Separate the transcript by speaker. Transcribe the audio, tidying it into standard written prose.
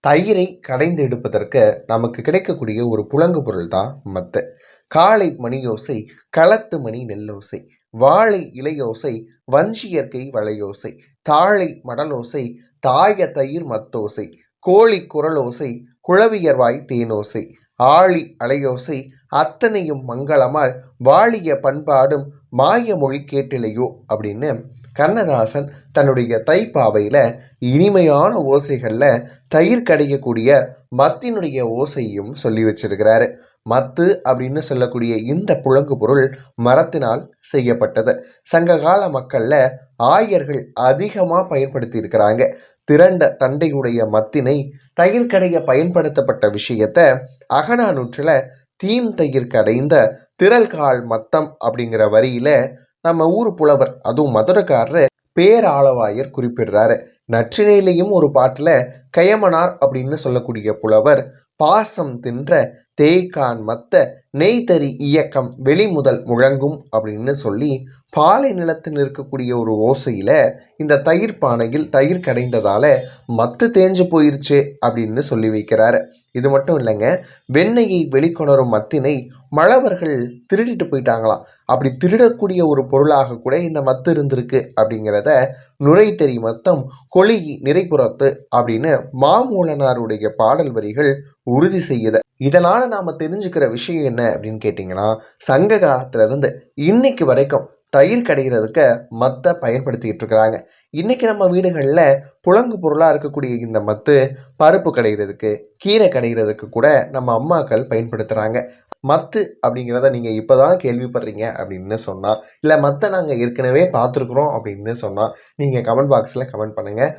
Speaker 1: தயிரை கடைந்து எடுப்பதற்கு நமக்கு கிடைக்கக்கூடிய ஒரு புழங்கு பொருள் தான் மத்து. காலை மணியோசை, களத்து மணி நெல்லோசை, வாழை இலையோசை, வஞ்சியற்கை வளையோசை, தாழை மடலோசை, தாய தயிர் மத்தோசை, கோழி குரலோசை, குழவியர்வாய் தேனோசை, ஆழி அலையோசை, அத்தனையும் மங்களமால் வாழிய பண்பாடும் மாய மொழி கேட்டிலையோ அப்படின்னு கண்ணதாசன் தன்னுடைய தைப்பாவையில இனிமையான ஓசைகள்ல தயிர் கடையக்கூடிய மத்தினுடைய ஓசையும் சொல்லி வச்சிருக்கிறாரு. மத்து அப்படின்னு சொல்லக்கூடிய இந்த புழங்கு பொருள் மரத்தினால் செய்யப்பட்டது. சங்ககால மக்கள்ல ஆயர்கள் அதிகமா பயன்படுத்தி இருக்கிறாங்க. திரண்ட தண்டையுடைய மத்தினை தயிர் கடைய பயன்படுத்தப்பட்ட விஷயத்த அகநானூற்றுல தீம் தயிர் கடைந்த திரள்கால் மத்தம் அப்படிங்கிற வரியில நம்ம ஊர் புலவர், அதுவும் மதுரக்காரர் பேராளவாயர் குறிப்பிடுறாரு. நற்றினையிலையும் ஒரு பாட்டுல கயமனார் அப்படின்னு சொல்லக்கூடிய புலவர் பாசம் தின்ற தேய்கான் மத்த நெய்தறி இயக்கம் வெளிமுதல் முழங்கும் அப்படின்னு சொல்லி பாலை நிலத்தில் இருக்கக்கூடிய ஒரு ஓசையில இந்த தயிர் பானையில் தயிர் கடைந்ததால மத்து தேஞ்சு போயிருச்சு அப்படின்னு சொல்லி வைக்கிறாரு. இது மட்டும் இல்லைங்க, வெண்ணெயை வெளிக்கொணரும் மத்தினை மழவர்கள் திருடிட்டு போயிட்டாங்களாம். அப்படி திருடக்கூடிய ஒரு பொருளாக கூட இந்த மத்து இருந்திருக்கு அப்படிங்கிறத நுரைத்தறி மத்தம் கொழி நிறைப்புறத்து அப்படின்னு மாமூலனாருடைய பாடல் வரிகள் உறுதி செய்யுது. இதனால நாம தெரிஞ்சுக்கிற விஷயம் என்ன அப்படின்னு கேட்டிங்கன்னா, சங்க காலத்துல இருந்து இன்னைக்கு வரைக்கும் தயிர் கடைகிறதுக்கு மத்தை பயன்படுத்திக்கிட்டு இருக்கிறாங்க. இன்னைக்கு நம்ம வீடுகளில் புழங்கு பொருளாக இருக்கக்கூடிய இந்த மத்து பருப்பு கடைகிறதுக்கு, கீரை கடைகிறதுக்கு கூட நம்ம அம்மாக்கள் பயன்படுத்துகிறாங்க. மத்து அப்படிங்கிறத நீங்கள் இப்போ தான் கேள்விப்படுறீங்க அப்படின்னு சொன்னால், இல்லை மத்தை நாங்கள் ஏற்கனவே பார்த்துருக்குறோம் அப்படின்னு சொன்னால், நீங்கள் கமெண்ட் பாக்ஸில் கமெண்ட் பண்ணுங்கள்.